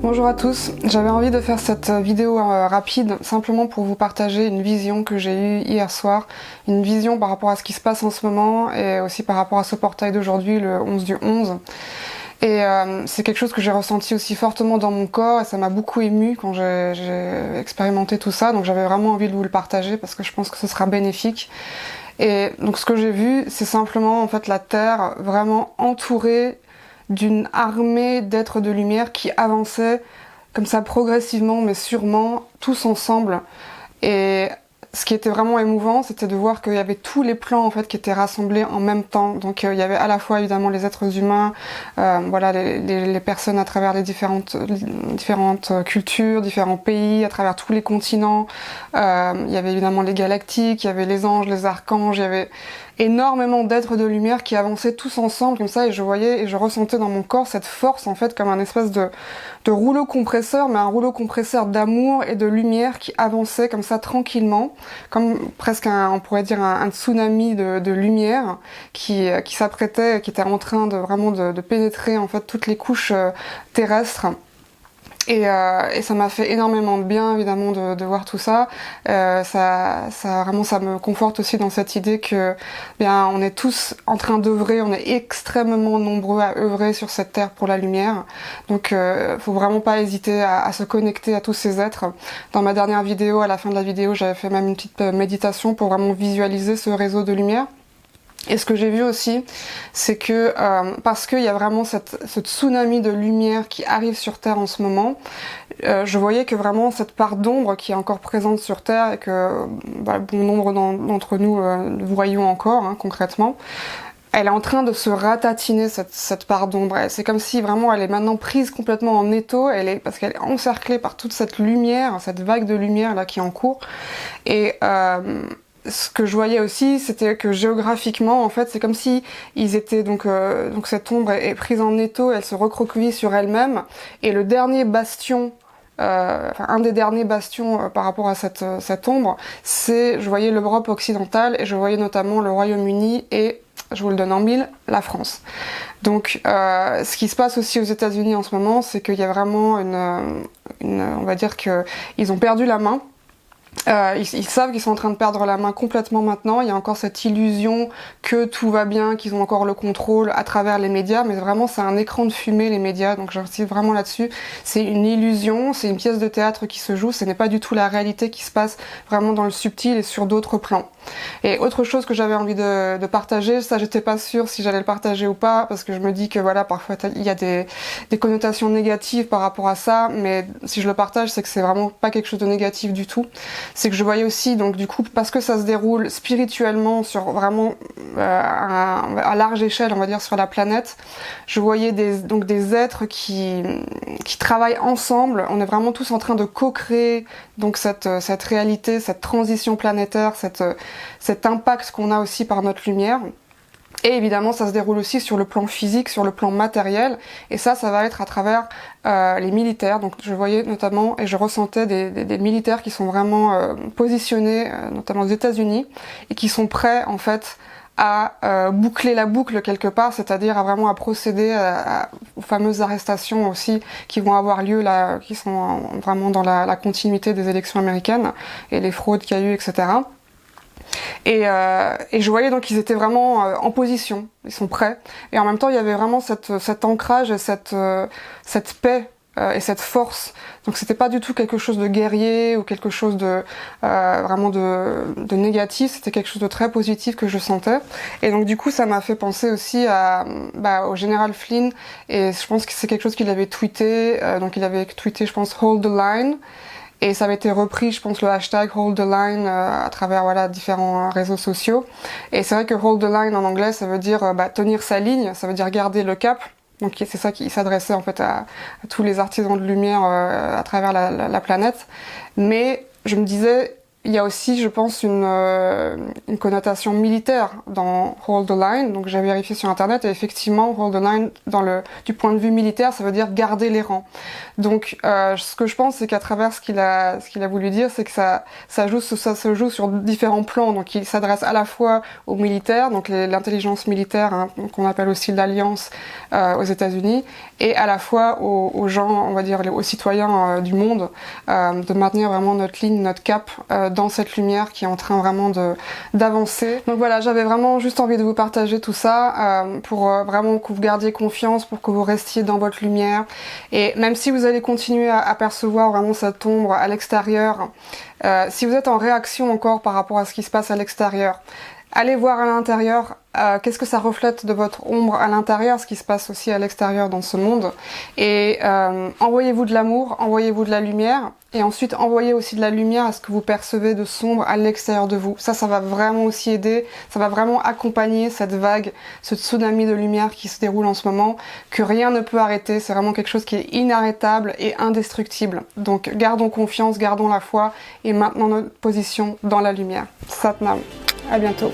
Bonjour à tous, j'avais envie de faire cette vidéo rapide simplement pour vous partager une vision que j'ai eue hier soir, une vision par rapport à ce qui se passe en ce moment et aussi par rapport à ce portail d'aujourd'hui, le 11 du 11. Et c'est quelque chose que j'ai ressenti aussi fortement dans mon corps et ça m'a beaucoup émue quand j'ai expérimenté tout ça, donc j'avais vraiment envie de vous le partager parce que je pense que ce sera bénéfique. Et donc ce que j'ai vu, c'est simplement en fait la Terre vraiment entourée d'une armée d'êtres de lumière qui avançaient comme ça progressivement mais sûrement tous ensemble. Et ce qui était vraiment émouvant, c'était de voir qu'il y avait tous les plans en fait qui étaient rassemblés en même temps. Donc il y avait à la fois évidemment les êtres humains, voilà les personnes à travers les différentes cultures, différents pays, à travers tous les continents. Il y avait évidemment les galactiques, il y avait les anges, les archanges, il y avait énormément d'êtres de lumière qui avançaient tous ensemble comme ça, et je voyais et je ressentais dans mon corps cette force en fait comme un espèce de rouleau compresseur, mais un rouleau compresseur d'amour et de lumière qui avançait comme ça tranquillement, comme presque on pourrait dire un tsunami de lumière qui s'apprêtait, qui était en train de vraiment de pénétrer en fait toutes les couches terrestres. Et ça m'a fait énormément de bien évidemment de voir tout ça. Ça me conforte aussi dans cette idée que bien on est tous en train d'œuvrer, on est extrêmement nombreux à œuvrer sur cette terre pour la lumière. Donc faut vraiment pas hésiter à se connecter à tous ces êtres. Dans ma dernière vidéo, à la fin de la vidéo, j'avais fait même une petite méditation pour vraiment visualiser ce réseau de lumière. Et ce que j'ai vu aussi, c'est que parce qu'il y a vraiment ce tsunami de lumière qui arrive sur Terre en ce moment, je voyais que vraiment cette part d'ombre qui est encore présente sur Terre et que bon nombre d'entre nous voyons encore concrètement, elle est en train de se ratatiner cette part d'ombre. C'est comme si vraiment elle est maintenant prise complètement en étau, parce qu'elle est encerclée par toute cette lumière, cette vague de lumière là qui est en cours. Et ce que je voyais aussi, c'était que géographiquement, en fait, c'est comme si ils étaient donc cette ombre est prise en étau, elle se recroqueville sur elle-même, et le dernier bastion, un des derniers bastions par rapport à cette ombre, je voyais l'Europe occidentale et je voyais notamment le Royaume-Uni et, je vous le donne en mille, la France. Donc, ce qui se passe aussi aux États-Unis en ce moment, c'est qu'il y a vraiment on va dire que ils ont perdu la main. Ils savent qu'ils sont en train de perdre la main complètement maintenant. Il y a encore cette illusion que tout va bien, qu'ils ont encore le contrôle à travers les médias, mais vraiment c'est un écran de fumée les médias, donc j'insiste vraiment là-dessus. C'est une illusion, c'est une pièce de théâtre qui se joue, ce n'est pas du tout la réalité qui se passe vraiment dans le subtil et sur d'autres plans. Et autre chose que j'avais envie de partager, ça j'étais pas sûre si j'allais le partager ou pas, parce que je me dis que voilà, parfois il y a des connotations négatives par rapport à ça, mais si je le partage, c'est que c'est vraiment pas quelque chose de négatif du tout. C'est que je voyais aussi, donc du coup, parce que ça se déroule spirituellement sur vraiment à large échelle, on va dire, sur la planète, je voyais des êtres qui travaillent ensemble. On est vraiment tous en train de co-créer donc cette réalité, cette transition planétaire, cet impact qu'on a aussi par notre lumière. Et évidemment, ça se déroule aussi sur le plan physique, sur le plan matériel, et ça va être à travers les militaires. Donc je voyais notamment, et je ressentais des militaires qui sont vraiment positionnés, notamment aux États-Unis, et qui sont prêts en fait à boucler la boucle quelque part, c'est-à-dire à procéder aux fameuses arrestations aussi qui vont avoir lieu là, qui sont vraiment dans la continuité des élections américaines et les fraudes qu'il y a eu, etc. Et je voyais donc qu'ils étaient vraiment en position, ils sont prêts. Et en même temps, il y avait vraiment cet ancrage et cette paix et cette force. Donc c'était pas du tout quelque chose de guerrier ou quelque chose de vraiment de négatif, c'était quelque chose de très positif que je sentais. Et donc du coup, ça m'a fait penser aussi au général Flynn, et je pense que c'est quelque chose qu'il avait tweeté. Donc il avait tweeté, je pense, Hold the Line. Et ça avait été repris, je pense, le hashtag Hold the Line à travers différents réseaux sociaux. Et c'est vrai que Hold the Line en anglais, ça veut dire tenir sa ligne, ça veut dire garder le cap. Donc c'est ça qui s'adressait en fait à tous les artisans de lumière à travers la planète. Mais je me disais, il y a aussi, je pense, une connotation militaire dans Hold the Line. Donc j'ai vérifié sur internet et effectivement, Hold the Line, du point de vue militaire, ça veut dire garder les rangs. Donc ce que je pense, c'est qu'à travers ce qu'il a voulu dire, c'est que ça se joue sur différents plans. Donc il s'adresse à la fois aux militaires, donc l'intelligence militaire, hein, qu'on appelle aussi l'Alliance aux États-Unis, et à la fois aux gens, on va dire aux citoyens du monde, de maintenir vraiment notre ligne, notre cap dans cette lumière qui est en train vraiment d'avancer. Donc voilà, j'avais vraiment juste envie de vous partager tout ça pour vraiment que vous gardiez confiance, pour que vous restiez dans votre lumière. Et même si vous allez continuer à percevoir vraiment cette ombre à l'extérieur, si vous êtes en réaction encore par rapport à ce qui se passe à l'extérieur, allez voir à l'intérieur qu'est-ce que ça reflète de votre ombre à l'intérieur, ce qui se passe aussi à l'extérieur dans ce monde. Et envoyez-vous de l'amour, envoyez-vous de la lumière, et ensuite envoyez aussi de la lumière à ce que vous percevez de sombre à l'extérieur de vous. Ça va vraiment aussi aider, ça va vraiment accompagner cette vague, ce tsunami de lumière qui se déroule en ce moment, que rien ne peut arrêter. C'est vraiment quelque chose qui est inarrêtable et indestructible. Donc gardons confiance, gardons la foi, et maintenons notre position dans la lumière. Satnam. À bientôt.